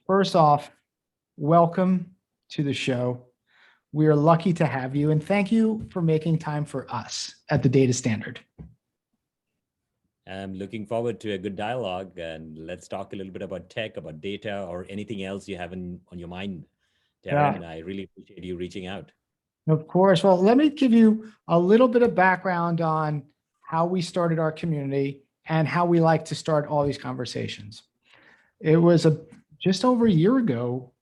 First off, welcome to the show. We are lucky to have you, and thank you for making time for us at the Data Standard. I'm looking forward to a good dialogue, and let's talk a little bit about tech, about data, or anything else you have on your mind, Yeah, Darren. I really appreciate you reaching out. of course. Well, let me give you a little bit of background on how we started our community and how we like to start all these conversations. It was just over a year ago.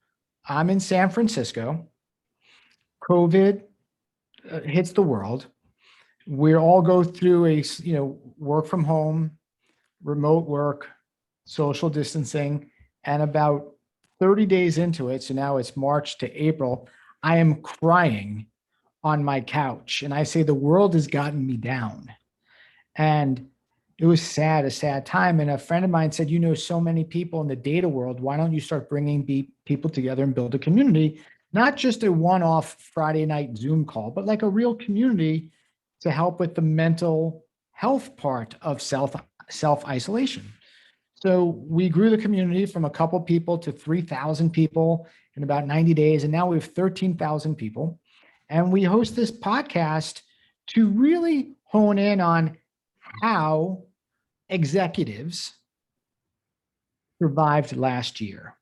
I'm in San Francisco. COVID hits the world. We all go through work from home, remote work, social distancing, and about 30 days into it, so now it's March to April, I am crying on my couch and I say the world has gotten me down. And it was sad, a sad time. And a friend of mine said, you know, so many people in the data world, why don't you start bringing people together and build a community, not just a one-off Friday night Zoom call, but like a real community to help with the mental health part of self-isolation. So we grew the community from a couple people to 3,000 people in about 90 days. And now we have 13,000 people. And we host this podcast to really hone in on how executives survived last year,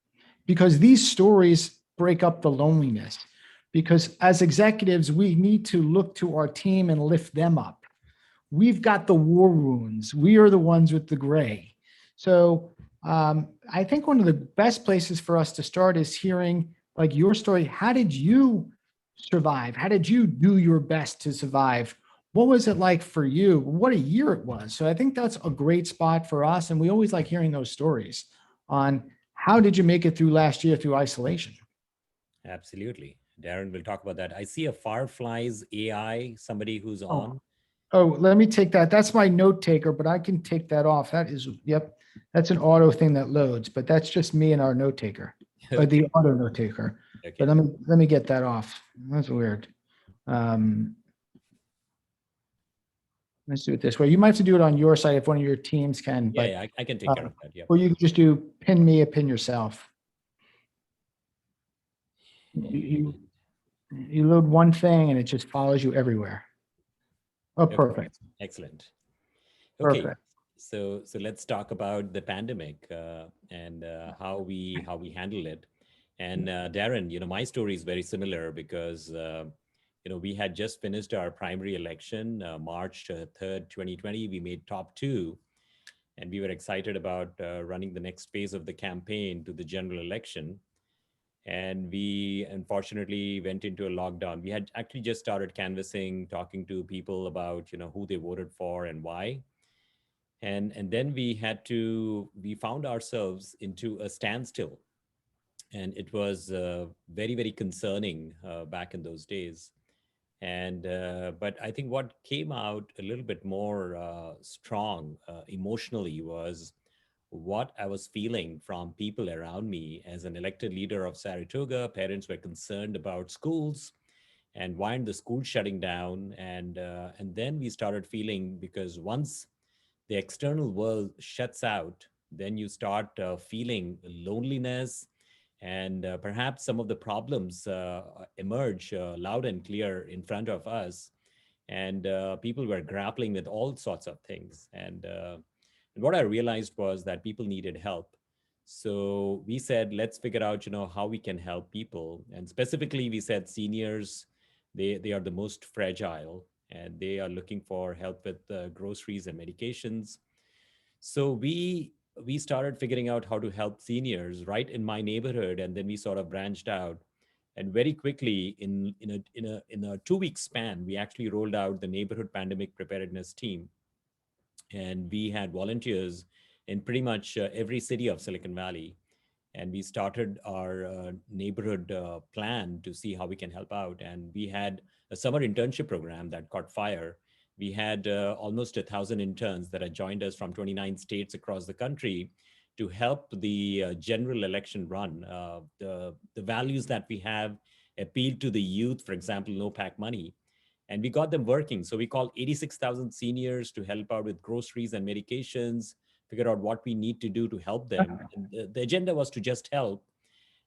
because these stories break up the loneliness. Because as executives, we need to look to our team and lift them up. We've got the war wounds. We are the ones with the gray. So I think one of the best places for us to start is hearing like your story. How did you survive? How did you do your best to survive? What was it like for you? What a year it was. So I think that's a great spot for us. And we always like hearing those stories on how did you make it through last year through isolation? Absolutely. Darren will talk about that. I see a Fireflies AI, somebody who's Oh, on. oh, let me take that. That's my note taker, but I can take that off. That is, yep, that's an auto thing that loads, but that's just me and our note taker, or the Okay. auto note taker. But Okay. let me get that off. That's weird. Um, let's do it this way. You might have to do it on your side if one of your teams can, Yeah, but yeah, I can take care uh, of that. Yeah. or you can just do pin me or pin yourself. You, And you load one thing and it just follows you everywhere. Oh, okay, perfect. excellent. Okay, Perfect. so let's talk about the pandemic and how we handle it. And Darren, my story is very similar because we had just finished our primary election, March 3rd, 2020. We made top two, and we were excited about running the next phase of the campaign to the general election. And we unfortunately went into a lockdown. We had actually just started canvassing, talking to people about who they voted for and why, and then we found ourselves into a standstill, and it was very, very concerning back in those days. And but I think what came out a little bit more strong emotionally was what I was feeling from people around me. As an elected leader of Saratoga, parents were concerned about schools and why aren't the schools shutting down. And then we started feeling, because once the external world shuts out, then you start feeling loneliness, and perhaps some of the problems emerge loud and clear in front of us. And people were grappling with all sorts of things. And what I realized was that people needed help. So we said, let's figure out, how we can help people. And specifically, we said seniors, they are the most fragile, and they are looking for help with groceries and medications. So we started figuring out how to help seniors right in my neighborhood, and then we sort of branched out. And very quickly, in a 2 week span, we actually rolled out the neighborhood pandemic preparedness team, and we had volunteers in pretty much every city of Silicon Valley. And we started our neighborhood plan to see how we can help out. And we had a summer internship program that caught fire. We had almost 1,000 interns that had joined us from 29 states across the country to help the general election run. The values that we have appeal to the youth, for example, no pack money, and we got them working. So we called 86,000 seniors to help out with groceries and medications, figure out what we need to do to help them. And the agenda was to just help.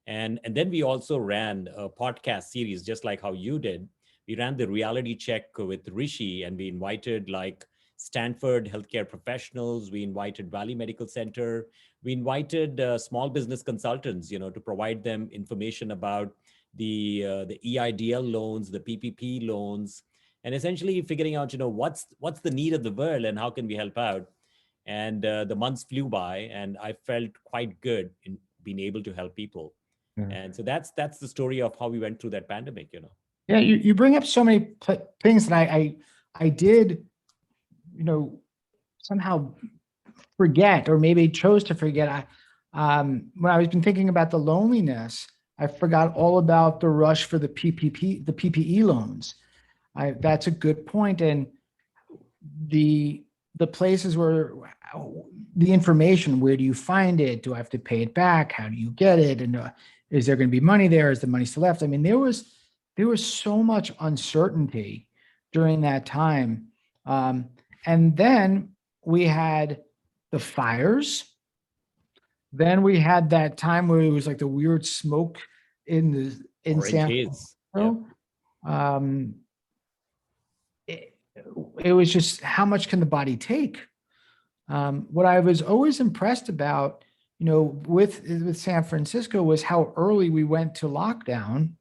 And then we also ran a podcast series, just like how you did. We ran the reality check with Rishi, and we invited like Stanford healthcare professionals. We invited Valley Medical Center. We invited small business consultants, to provide them information about the EIDL loans, the PPP loans, and essentially figuring out, what's the need of the world and how can we help out. And the months flew by, and I felt quite good in being able to help people. Yeah. And so that's the story of how we went through that pandemic. Yeah, you bring up so many things that I did, somehow forget, or maybe chose to forget. When I was been thinking about the loneliness, I forgot all about the rush for the PPE loans. That's a good point. And the places where the information, where do you find it? Do I have to pay it back? How do you get it? And is there going to be money there? Is the money still left? I mean, there was so much uncertainty during that time. And then we had the fires. Then we had that time where it was like the weird smoke in Orange San haze. Yeah. Francisco. Um, it, it was just, how much can the body take? What I was always impressed about, with San Francisco, was how early we went to lockdown.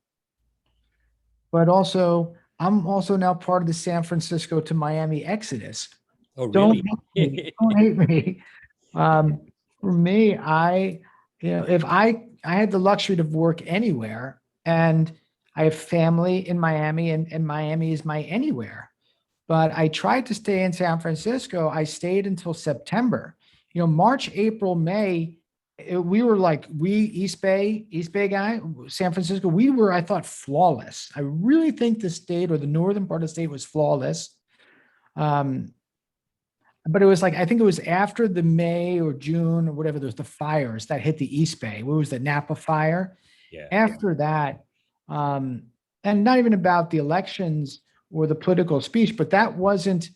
But also, I'm also now part of the San Francisco to Miami exodus. Oh, Don't really? hate me. Don't hate me. Um, for me, if I had the luxury to work anywhere, and I have family in Miami, and Miami is my anywhere. But I tried to stay in San Francisco. I stayed until September. March, April, May, we were like, East Bay guy, San Francisco, we were, I thought, flawless. I really think the state, or the northern part of the state, was flawless. But it was like, I think it was after the May or June or whatever, there's the fires that hit the East Bay. What was the Napa fire? Yeah. After that, and not even about the elections or the political speech, but that wasn't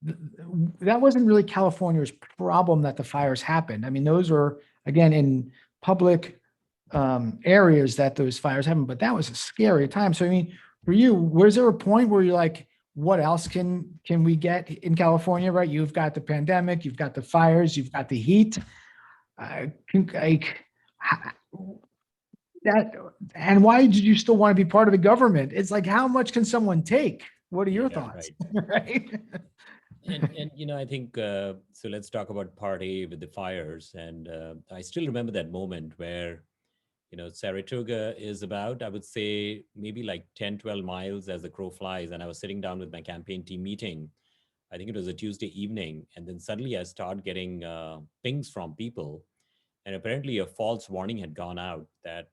really California's problem, that the fires happened. I mean, those are, again, in public areas that those fires happened, but that was a scary time. So, I mean, for you, was there a point where you're like, what else can we get in California, right? You've got the pandemic, you've got the fires, you've got the heat. Like, that, and why did you still want to be part of the government? It's like, how much can someone take? What are your Yeah, thoughts? right. Right? And I think so. Let's talk about part A with the fires. And I still remember that moment where Saratoga is about, I would say, maybe like 10, 12 miles as the crow flies. And I was sitting down with my campaign team meeting. I think it was a Tuesday evening. And then suddenly I start getting pings from people. And apparently a false warning had gone out that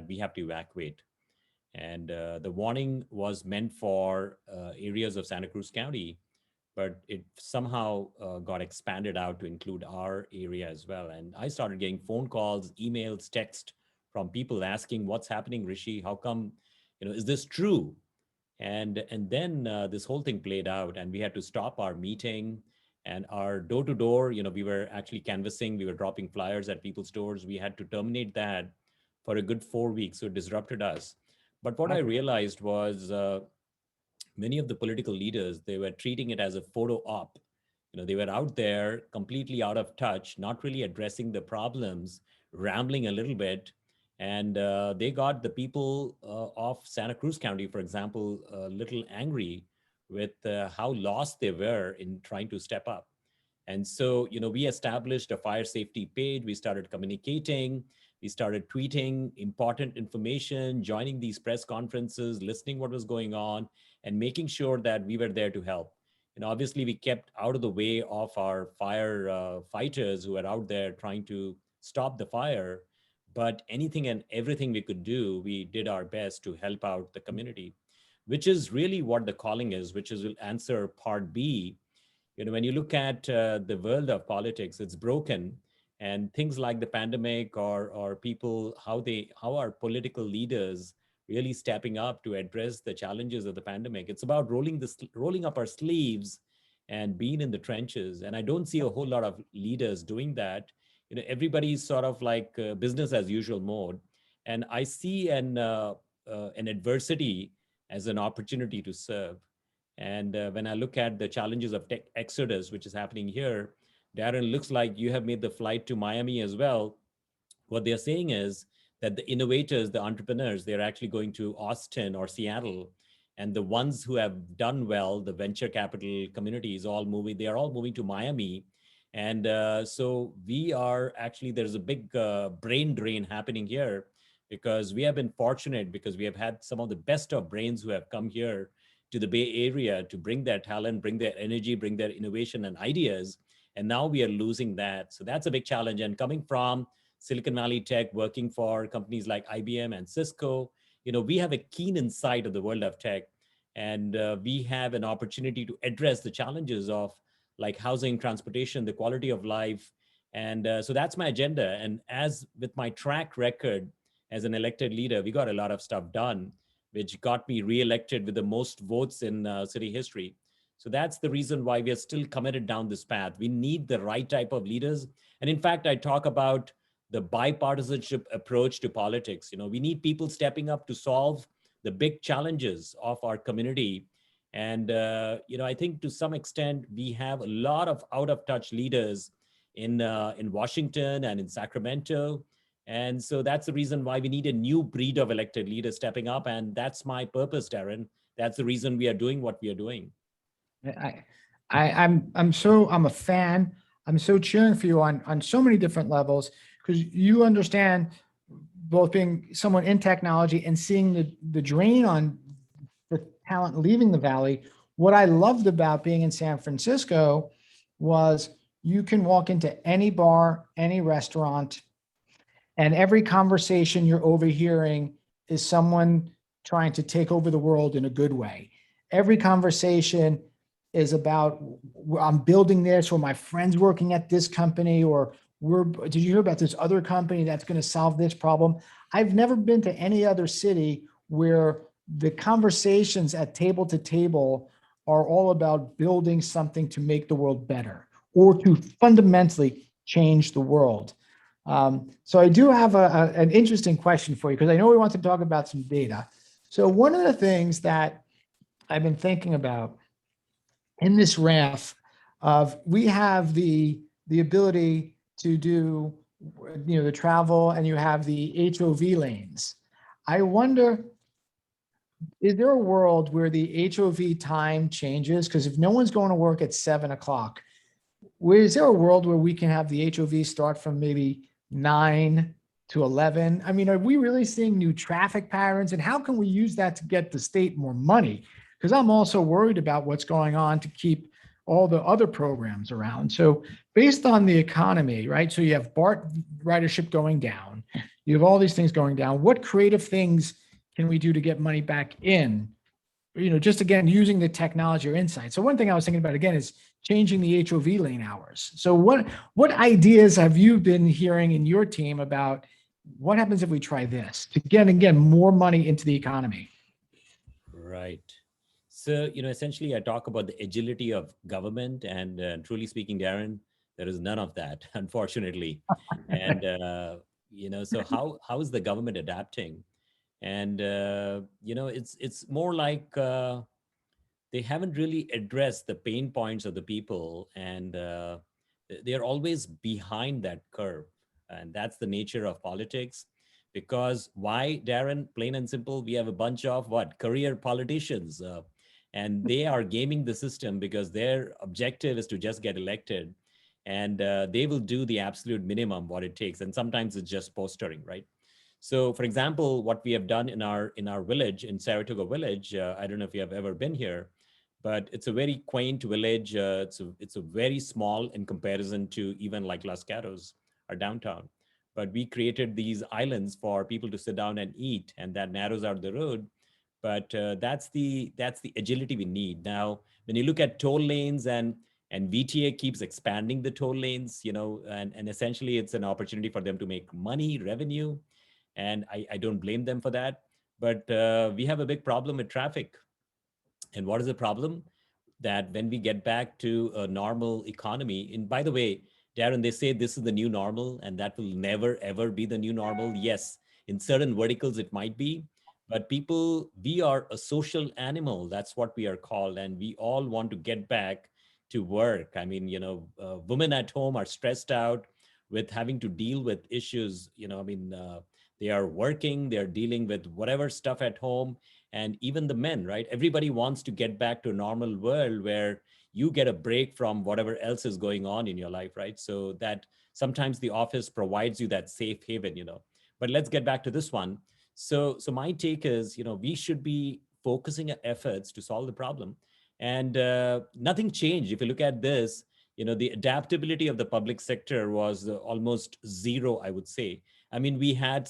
we have to evacuate. And the warning was meant for areas of Santa Cruz County, but it somehow got expanded out to include our area as well. And I started getting phone calls, emails, text from people asking, "What's happening, Rishi? How come? Is this true?" And then this whole thing played out, and we had to stop our meeting and our door to door. We were actually canvassing, we were dropping flyers at people's doors. We had to terminate that for a good 4 weeks, so it disrupted us. But what I realized was many of the political leaders, they were treating it as a photo op. They were out there completely out of touch, not really addressing the problems, rambling a little bit. And they got the people of Santa Cruz County, for example, a little angry with how lost they were in trying to step up. And so, we established a fire safety page. We started communicating. We started tweeting important information, joining these press conferences, listening what was going on, and making sure that we were there to help. And obviously, we kept out of the way of our fire fighters who were out there trying to stop the fire. But anything and everything we could do, we did our best to help out the community, which is really what the calling is, which is will answer part B. When you look at the world of politics, it's broken, and things like the pandemic or people, how are political leaders really stepping up to address the challenges of the pandemic. It's about rolling up our sleeves and being in the trenches. And I don't see a whole lot of leaders doing that. Everybody's sort of like business as usual mode. And I see an adversity as an opportunity to serve. And when I look at the challenges of tech exodus, which is happening here, Darren, looks like you have made the flight to Miami as well. What they're saying is that the innovators, the entrepreneurs, they're actually going to Austin or Seattle. And the ones who have done well, the venture capital community is all moving, they are all moving to Miami. And so we are actually, there's a big brain drain happening here because we have been fortunate because we have had some of the best of brains who have come here to the Bay Area to bring their talent, bring their energy, bring their innovation and ideas. And now we are losing that. So that's a big challenge. And coming from Silicon Valley tech, working for companies like IBM and Cisco, we have a keen insight of the world of tech. And we have an opportunity to address the challenges of like housing, transportation, the quality of life. And so that's my agenda. And as with my track record as an elected leader, we got a lot of stuff done, which got me reelected with the most votes in city history. So that's the reason why we are still committed down this path. We need the right type of leaders. And in fact, I talk about the bipartisanship approach to politics. We need people stepping up to solve the big challenges of our community. And, I think to some extent, we have a lot of out of touch leaders in Washington and in Sacramento. And so that's the reason why we need a new breed of elected leaders stepping up. And that's my purpose, Darren. That's the reason we are doing what we are doing. I, I'm a fan. I'm so cheering for you on so many different levels because you understand both being someone in technology and seeing the drain on the talent leaving the Valley. What I loved about being in San Francisco was you can walk into any bar, any restaurant, and every conversation you're overhearing is someone trying to take over the world in a good way. Every conversation is about, I'm building this, or my friend's working at this company, or did you hear about this other company that's going to solve this problem? I've never been to any other city where the conversations at table to table are all about building something to make the world better or to fundamentally change the world. So I do have an interesting question for you because I know we want to talk about some data. So one of the things that I've been thinking about in this raft of we have the ability to do the travel, and you have the HOV lanes. I wonder, is there a world where the HOV time changes? Because if no one's going to work at 7:00, is there a world where we can have the HOV start from maybe 9 to 11? I mean, are we really seeing new traffic patterns, and how can we use that to get the state more money? Because I'm also worried about what's going on to keep all the other programs around. So based on the economy, right? So you have BART ridership going down. You have all these things going down. What creative things can we do to get money back in? Just again, using the technology or insight. So one thing I was thinking about again is changing the HOV lane hours. So what ideas have you been hearing in your team about what happens if we try this to get, again, more money into the economy? Right. So, essentially, I talk about the agility of government, and truly speaking, Darren, there is none of that, unfortunately. And so how is the government adapting? And it's more like they haven't really addressed the pain points of the people, and they're always behind that curve. And that's the nature of politics. Because why, Darren? Plain and simple, we have a bunch of what? Career politicians. And they are gaming the system because their objective is to just get elected. And they will do the absolute minimum what it takes. And sometimes it's just posturing, right? So, for example, what we have done in our village, in Saratoga village, I don't know if you have ever been here, but it's a very quaint village. It's a very small in comparison to even like Los Gatos, our downtown. But we created these islands for people to sit down and eat, and that narrows out the road. But that's the agility we need now. When you look at toll lanes, and VTA keeps expanding the toll lanes, and essentially it's an opportunity for them to make money, revenue. And I don't blame them for that. But we have a big problem with traffic. And what is the problem? That when we get back to a normal economy, and by the way, Darren, they say this is the new normal and that will never, ever be the new normal. Yes, In certain verticals, it might be, but people, we are a social animal. That's what we are called. And we all want to get back to work. I mean, women at home are stressed out with having to deal with issues. They are working, they're dealing with whatever stuff at home. And even the men, right? Everybody wants to get back to a normal world where you get a break from whatever else is going on in your life, right? So that sometimes the office provides you that safe haven. But let's get back to this one. So my take is, we should be focusing our efforts to solve the problem. And nothing changed. If you look at this, the adaptability of the public sector was almost zero, I would say. I mean, we had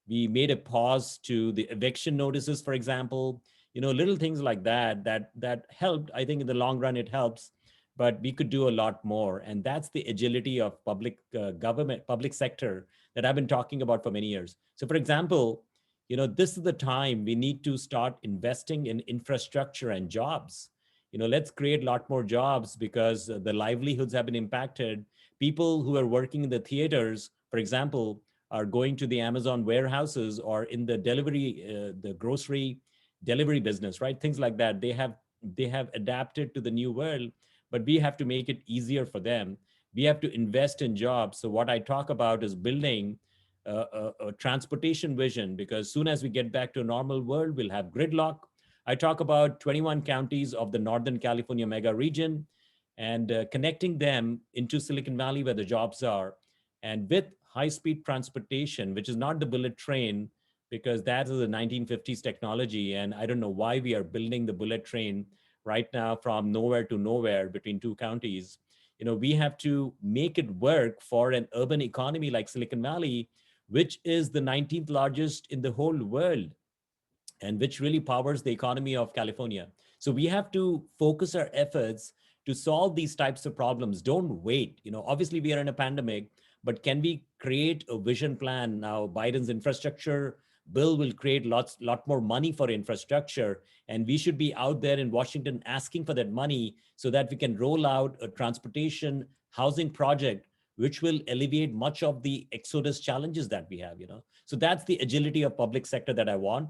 we made a pause to the eviction notices, for example, little things like that helped. I think in the long run, it helps, but we could do a lot more. And that's the agility of public government, public sector that I've been talking about for many years. So for example, this is the time we need to start investing in infrastructure and jobs. Let's create a lot more jobs because the livelihoods have been impacted. People who are working in the theaters, for example, are going to the Amazon warehouses or in the the grocery delivery business, right? Things like that. They have adapted to the new world, but we have to make it easier for them. We have to invest in jobs. So what I talk about is building a transportation vision, because soon as we get back to a normal world, we'll have gridlock. I talk about 21 counties of the Northern California mega region and connecting them into Silicon Valley where the jobs are. And with high-speed transportation, which is not the bullet train, because that is a 1950s technology. And I don't know why we are building the bullet train right now from nowhere to nowhere between two counties. We have to make it work for an urban economy like Silicon Valley, which is the 19th largest in the whole world and which really powers the economy of California. So we have to focus our efforts to solve these types of problems. Don't wait. Obviously we are in a pandemic, but can we create a vision plan? Now, Biden's infrastructure bill will create lot more money for infrastructure. And we should be out there in Washington asking for that money so that we can roll out a transportation housing project, which will alleviate much of the exodus challenges that we have. So that's the agility of public sector that I want.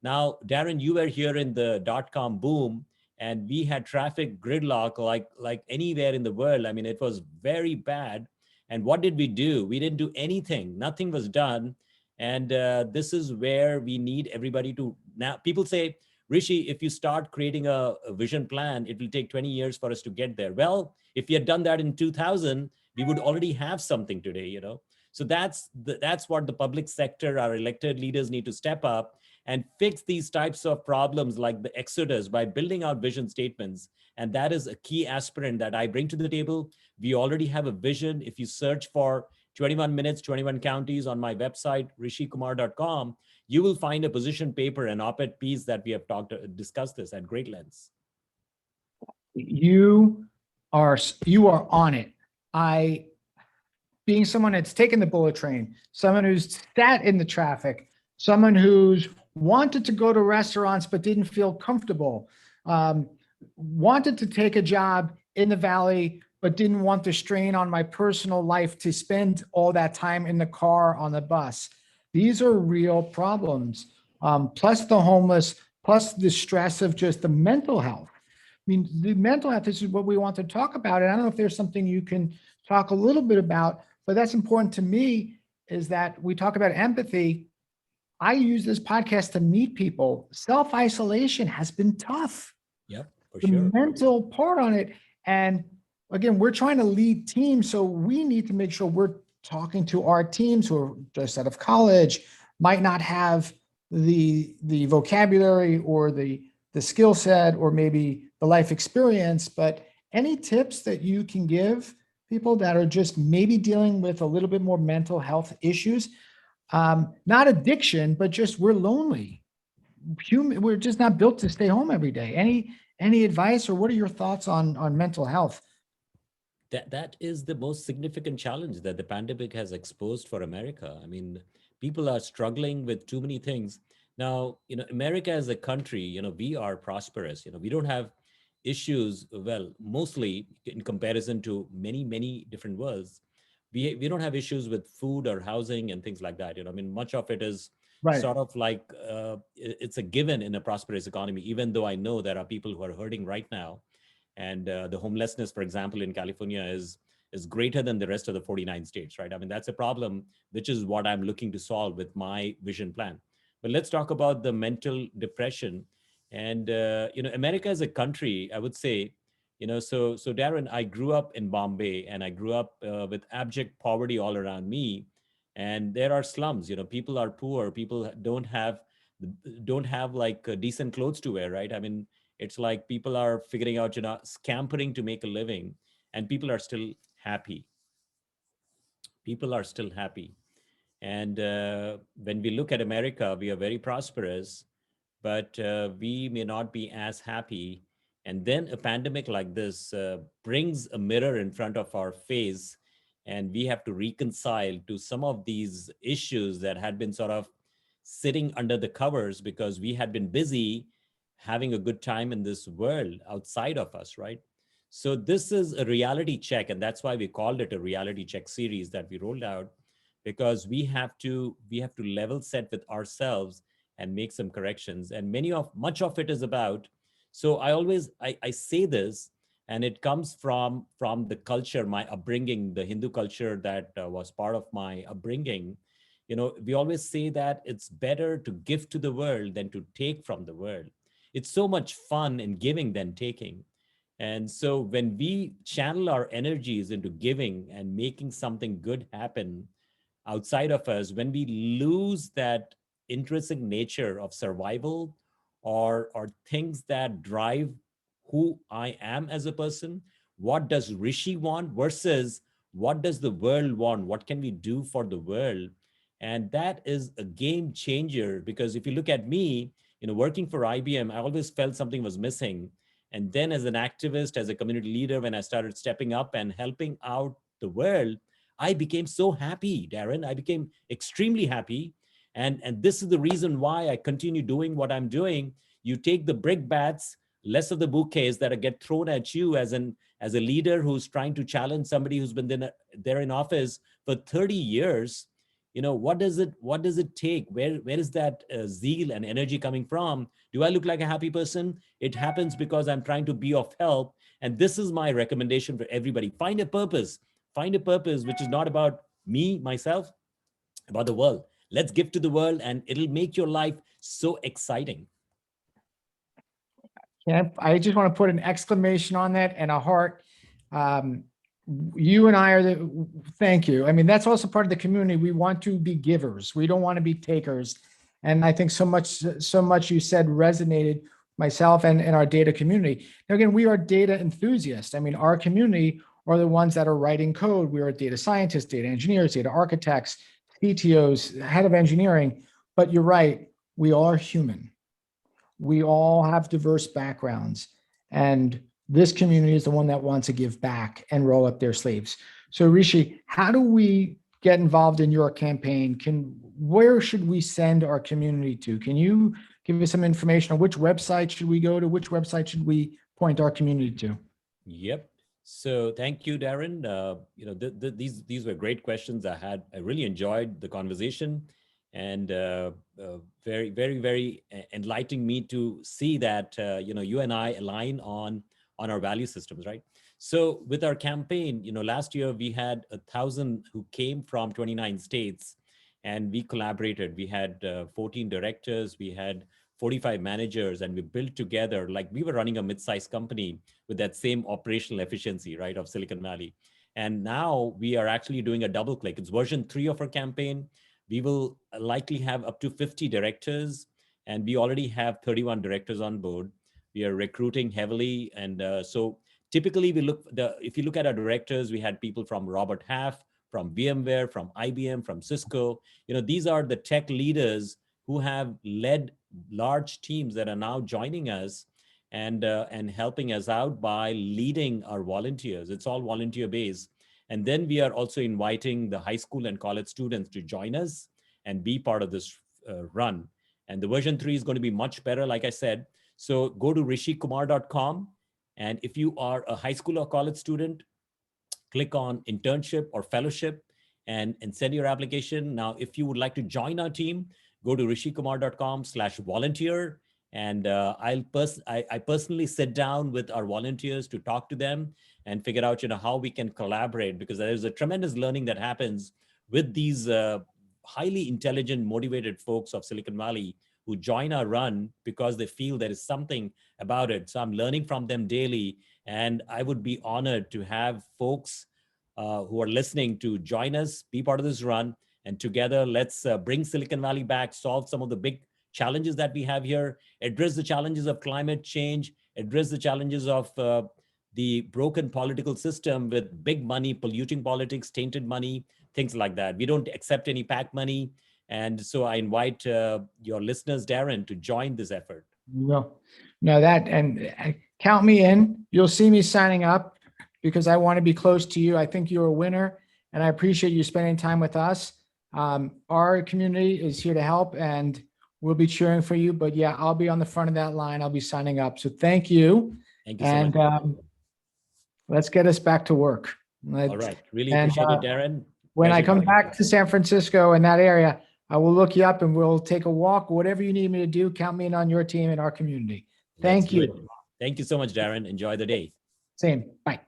Now, Darren, you were here in the dot-com boom, and we had traffic gridlock like anywhere in the world. I mean, it was very bad. And what did we do? We didn't do anything. Nothing was done. And this is where we need everybody to now. People say, Rishi, if you start creating a vision plan, it will take 20 years for us to get there. Well, if we had done that in 2000, we would already have something today. So that's what the public sector, our elected leaders need to step up and fix these types of problems like the exodus by building out vision statements. And that is a key aspirant that I bring to the table. We already have a vision. If you search for 21 minutes, 21 counties on my website, rishikumar.com, you will find a position paper and op-ed piece that we have discussed this at great lengths. You are on it. Being someone that's taken the bullet train, someone who's sat in the traffic, someone who's wanted to go to restaurants but didn't feel comfortable, wanted to take a job in the Valley but didn't want the strain on my personal life to spend all that time in the car on the bus. These are real problems, plus the homeless, plus the stress of just the mental health. I mean, the mental health, this is what we want to talk about. And I don't know if there's something you can talk a little bit about, but that's important to me, is that we talk about empathy. I use this podcast to meet people. Self-isolation has been tough. Yep, for the sure. mental part on it. And again, we're trying to lead teams. So we need to make sure we're talking to our teams who are just out of college, might not have the vocabulary or the skill set or maybe the life experience, but any tips that you can give people that are just maybe dealing with a little bit more mental health issues, not addiction, but just we're lonely. We're just not built to stay home every day. Any advice, or what are your thoughts on mental health? That is the most significant challenge that the pandemic has exposed for America. I mean, people are struggling with too many things. Now, America as a country, we are prosperous. We don't have issues, well, mostly in comparison to many, many different worlds. we don't have issues with food or housing and things like that. I mean, much of it is Right. sort of like it's a given in a prosperous economy, even though I know there are people who are hurting right now. And the homelessness, for example, in California is greater than the rest of the 49 states, right? I mean, that's a problem, which is what I'm looking to solve with my vision plan. But let's talk about the mental depression. And America as a country, I would say, so Darren, I grew up in Bombay, and I grew up with abject poverty all around me. And there are slums. People are poor. People don't have like decent clothes to wear, right? I mean, it's like people are figuring out, scampering to make a living, and people are still happy. People are still happy. And when we look at America, we are very prosperous, but we may not be as happy. And then a pandemic like this brings a mirror in front of our face, and we have to reconcile to some of these issues that had been sort of sitting under the covers because we had been busy having a good time in this world outside of us, right? So this is a reality check, and that's why we called it a reality check series that we rolled out, because we have to level set with ourselves and make some corrections. And much of it is about, so I say this, and it comes from the culture, my upbringing, the Hindu culture that was part of my upbringing. We always say that it's better to give to the world than to take from the world. It's so much fun in giving than taking. And so when we channel our energies into giving and making something good happen outside of us, when we lose that intrinsic nature of survival, or things that drive who I am as a person, what does Rishi want versus what does the world want? What can we do for the world? And that is a game changer, because if you look at me, working for IBM, I always felt something was missing. And then as an activist, as a community leader, when I started stepping up and helping out the world, I became so happy, Darren. I became extremely happy. And this is the reason why I continue doing what I'm doing. You take the brickbats, less of the bouquets that get thrown at you as a leader who's trying to challenge somebody who's been there in office for 30 years. What does it take? Where is that zeal and energy coming from? Do I look like a happy person? It happens because I'm trying to be of help. And this is my recommendation for everybody. Find a purpose which is not about me, myself, about the world. Let's give to the world, and it'll make your life so exciting. Yeah, I just want to put an exclamation on that and a heart. Um, you and I are thank you. I mean, that's also part of the community. We want to be givers. We don't want to be takers. And I think so much you said resonated myself and our data community. Now, again, we are data enthusiasts. I mean, our community are the ones that are writing code. We are data scientists, data engineers, data architects, CTOs, head of engineering. But you're right, we are human. We all have diverse backgrounds, and this community is the one that wants to give back and roll up their sleeves. So Rishi, how do we get involved in your campaign? Where should we send our community to? Can you give us some information on which website should we go to? Which website should we point our community to? Yep. So thank you, Darren. These were great questions. I really enjoyed the conversation, and very, very, very enlightening me to see that you and I align on our value systems, right? So with our campaign, last year we had 1,000 who came from 29 states, and we collaborated. We had 14 directors, we had 45 managers, and we built together like we were running a mid-sized company with that same operational efficiency, right, of Silicon Valley. And now we are actually doing a double click. It's version 3 of our campaign. We will likely have up to 50 directors, and we already have 31 directors on board. We are recruiting heavily. And so typically if you look at our directors, we had people from Robert Half, from VMware, from IBM, from Cisco. These are the tech leaders who have led large teams that are now joining us and helping us out by leading our volunteers. It's all volunteer based. And then we are also inviting the high school and college students to join us and be part of this run. And the version 3 is going to be much better, like I said. So go to rishikumar.com. And if you are a high school or college student, click on internship or fellowship, and send your application. Now, if you would like to join our team, go to rishikumar.com/volunteer. And I personally sit down with our volunteers to talk to them and figure out, how we can collaborate, because there's a tremendous learning that happens with these highly intelligent, motivated folks of Silicon Valley who join our run because they feel there is something about it. So I'm learning from them daily. And I would be honored to have folks who are listening to join us, be part of this run. And together, let's bring Silicon Valley back, solve some of the big challenges that we have here, address the challenges of climate change, address the challenges of the broken political system with big money, polluting politics, tainted money, things like that. We don't accept any PAC money. And so I invite your listeners, Darren, to join this effort. No, and count me in. You'll see me signing up because I want to be close to you. I think you're a winner, and I appreciate you spending time with us. Our community is here to help, and we'll be cheering for you. But yeah, I'll be on the front of that line. I'll be signing up. So thank you. Thank you so much. Let's get us back to work. All right. Really appreciate it, Darren. When I come back to San Francisco in that area, I will look you up and we'll take a walk. Whatever you need me to do, count me in on your team and our community. Thank you. Thank you so much, Darren. Enjoy the day. Same. Bye.